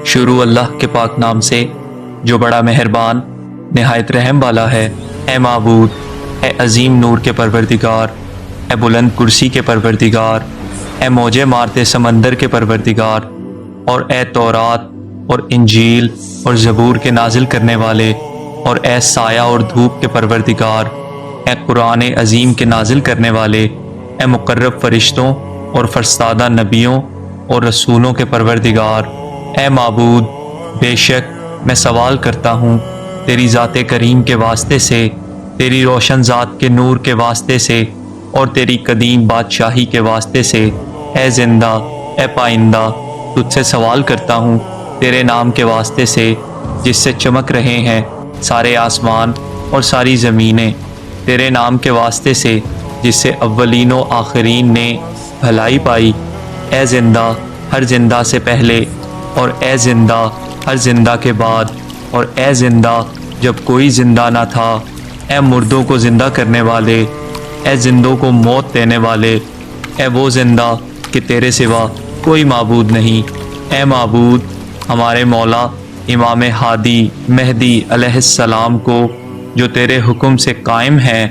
شروع اللہ کے پاک نام سے جو بڑا مہربان نہایت رحم والا ہے۔ اے معبود، اے عظیم نور کے پروردگار، اے بلند کرسی کے پروردگار، اے موجے مارتے سمندر کے پروردگار، اور اے تورات اور انجیل اور زبور کے نازل کرنے والے، اور اے سایہ اور دھوپ کے پروردگار، اے قرآن عظیم کے نازل کرنے والے، اے مقرب فرشتوں اور فرستادہ نبیوں اور رسولوں کے پروردگار۔ اے معبود، بے شک میں سوال کرتا ہوں تیری ذات کریم کے واسطے سے، تیری روشن ذات کے نور کے واسطے سے، اور تیری قدیم بادشاہی کے واسطے سے، اے زندہ، اے پائندہ، تجھ سے سوال کرتا ہوں تیرے نام کے واسطے سے جس سے چمک رہے ہیں سارے آسمان اور ساری زمینیں، تیرے نام کے واسطے سے جس سے اولین و آخرین نے بھلائی پائی۔ اے زندہ ہر زندہ سے پہلے، اور اے زندہ ہر زندہ کے بعد، اور اے زندہ جب کوئی زندہ نہ تھا، اے مردوں کو زندہ کرنے والے، اے زندوں کو موت دینے والے، اے وہ زندہ کہ تیرے سوا کوئی معبود نہیں۔ اے معبود، ہمارے مولا امام ہادی مہدی علیہ السلام کو جو تیرے حکم سے قائم ہیں،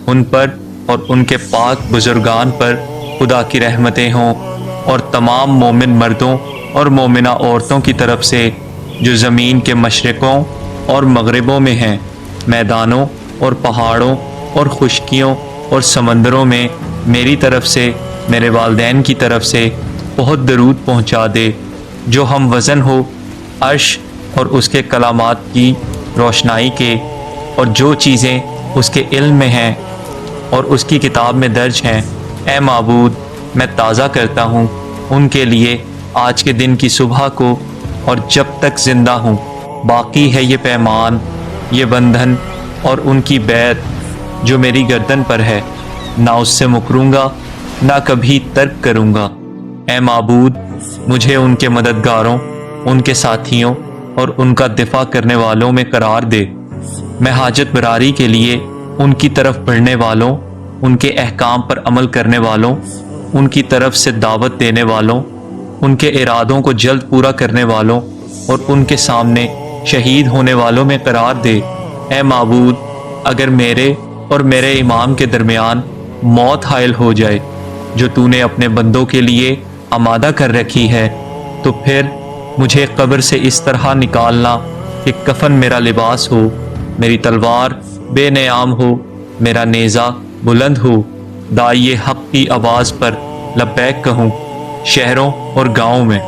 ان پر اور ان کے پاک بزرگان پر خدا کی رحمتیں ہوں، اور تمام مومن مردوں اور مومنہ عورتوں کی طرف سے جو زمین کے مشرقوں اور مغربوں میں ہیں، میدانوں اور پہاڑوں اور خشکیوں اور سمندروں میں، میری طرف سے، میرے والدین کی طرف سے بہت درود پہنچا دے۔ جو ہم وزن ہو عرش اور اس کے کلامات کی روشنائی کے، اور جو چیزیں اس کے علم میں ہیں اور اس کی کتاب میں درج ہیں، اے معبود، میں تازہ کرتا ہوں ان کے لیے آج کے دن کی صبح کو، اور جب تک زندہ ہوں باقی ہے یہ پیمان، یہ بندھن اور ان کی بیعت جو میری گردن پر ہے، نہ اس سے مکروں گا نہ کبھی ترک کروں گا۔ اے معبود، مجھے ان کے مددگاروں، ان کے ساتھیوں اور ان کا دفاع کرنے والوں میں قرار دے۔ میں حاجت براری کے لیے ان کی طرف بڑھنے والوں، ان کے احکام پر عمل کرنے والوں، ان کی طرف سے دعوت دینے والوں، ان کے ارادوں کو جلد پورا کرنے والوں اور ان کے سامنے شہید ہونے والوں میں قرار دے۔ اے معبود، اگر میرے اور میرے امام کے درمیان موت حائل ہو جائے جو تو نے اپنے بندوں کے لیے آمادہ کر رکھی ہے، تو پھر مجھے قبر سے اس طرح نکالنا کہ کفن میرا لباس ہو، میری تلوار بے نیام ہو، میرا نیزہ بلند ہو، داعی حق کی آواز پر لبیک کہوں شہروں اور گاؤں میں۔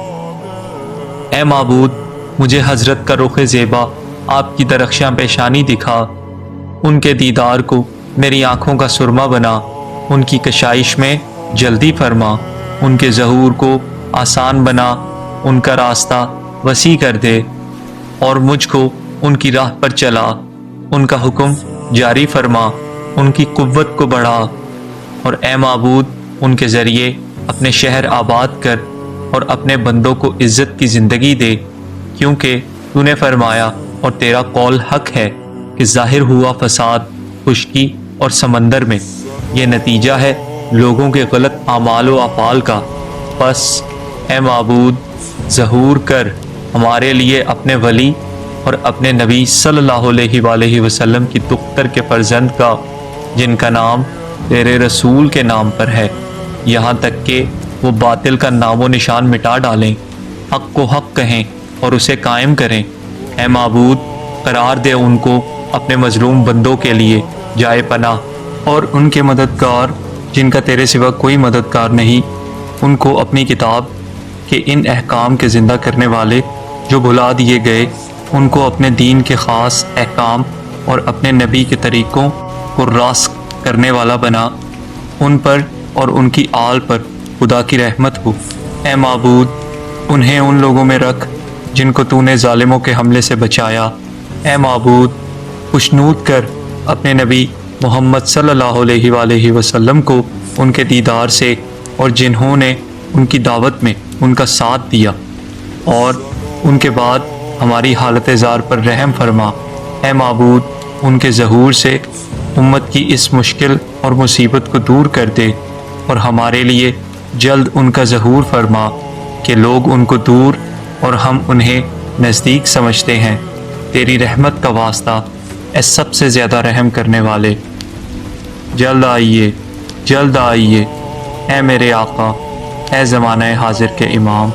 اے معبود، مجھے حضرت کا رخ زیبا، آپ کی درخشاں پیشانی دکھا، ان کے دیدار کو میری آنکھوں کا سرما بنا، ان کی کشائش میں جلدی فرما، ان کے ظہور کو آسان بنا، ان کا راستہ وسیع کر دے، اور مجھ کو ان کی راہ پر چلا، ان کا حکم جاری فرما، ان کی قوت کو بڑھا، اور اے معبود، ان کے ذریعے اپنے شہر آباد کر اور اپنے بندوں کو عزت کی زندگی دے، کیونکہ تو نے فرمایا اور تیرا قول حق ہے کہ ظاہر ہوا فساد خشکی اور سمندر میں، یہ نتیجہ ہے لوگوں کے غلط اعمال و افعال کا۔ پس اے معبود، ظہور کر ہمارے لیے اپنے ولی اور اپنے نبی صلی اللہ علیہ وآلہ وسلم کی دختر کے فرزند کا، جن کا نام تیرے رسول کے نام پر ہے، یہاں تک کہ وہ باطل کا نام و نشان مٹا ڈالیں، حق کو حق کہیں اور اسے قائم کریں۔ اے معبود، قرار دے ان کو اپنے مظلوم بندوں کے لیے جائے پناہ، اور ان کے مددگار جن کا تیرے سوا کوئی مددگار نہیں، ان کو اپنی کتاب کے ان احکام کے زندہ کرنے والے جو بھلا دیے گئے، ان کو اپنے دین کے خاص احکام اور اپنے نبی کے طریقوں کو راسخ کرنے والا بنا، ان پر اور ان کی آل پر خدا کی رحمت ہو۔ اے معبود، انہیں ان لوگوں میں رکھ جن کو تو نے ظالموں کے حملے سے بچایا۔ اے معبود، خوشنود کر اپنے نبی محمد صلی اللہ علیہ وآلہ وسلم کو ان کے دیدار سے، اور جنہوں نے ان کی دعوت میں ان کا ساتھ دیا، اور ان کے بعد ہماری حالت زار پر رحم فرما۔ اے معبود، ان کے ظہور سے امت کی اس مشکل اور مصیبت کو دور کر دے، اور ہمارے لیے جلد ان کا ظہور فرما۔ کہ لوگ ان کو دور اور ہم انہیں نزدیک سمجھتے ہیں۔ تیری رحمت کا واسطہ اے سب سے زیادہ رحم کرنے والے، جلد آئیے، جلد آئیے اے میرے آقا، اے زمانہ حاضر کے امام۔